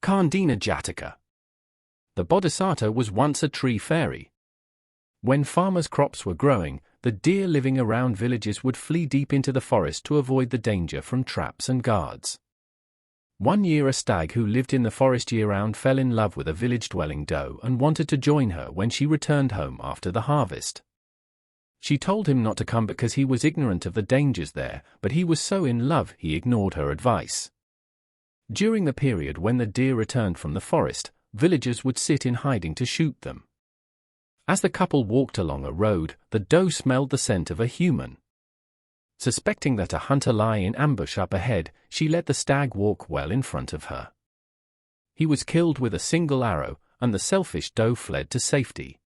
Kandina Jataka. The Bodhisattva was once a tree fairy. When farmers' crops were growing, the deer living around villages would flee deep into the forest to avoid the danger from traps and guards. One year a stag who lived in the forest year-round fell in love with a village-dwelling doe and wanted to join her when she returned home after the harvest. She told him not to come because he was ignorant of the dangers there, but he was so in love he ignored her advice. During the period when the deer returned from the forest, villagers would sit in hiding to shoot them. As the couple walked along a road, the doe smelled the scent of a human. Suspecting that a hunter lay in ambush up ahead, she let the stag walk well in front of her. He was killed with a single arrow, and the selfish doe fled to safety.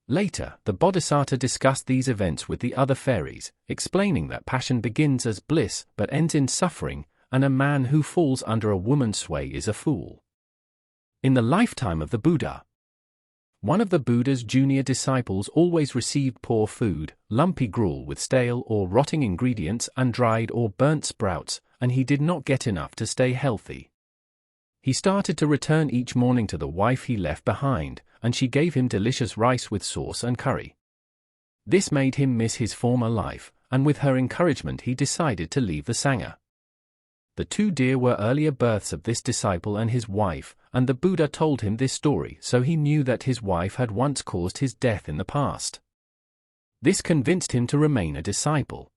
Later, the Bodhisattva discussed these events with the other fairies, explaining that passion begins as bliss but ends in suffering, and a man who falls under a woman's sway is a fool. In the lifetime of the Buddha, one of the Buddha's junior disciples always received poor food, lumpy gruel with stale or rotting ingredients and dried or burnt sprouts, and he did not get enough to stay healthy. He started to return each morning to the wife he left behind, and she gave him delicious rice with sauce and curry. This made him miss his former life, and with her encouragement he decided to leave the Sangha. The two deer were earlier births of this disciple and his wife, and the Buddha told him this story so he knew that his wife had once caused his death in the past. This convinced him to remain a disciple.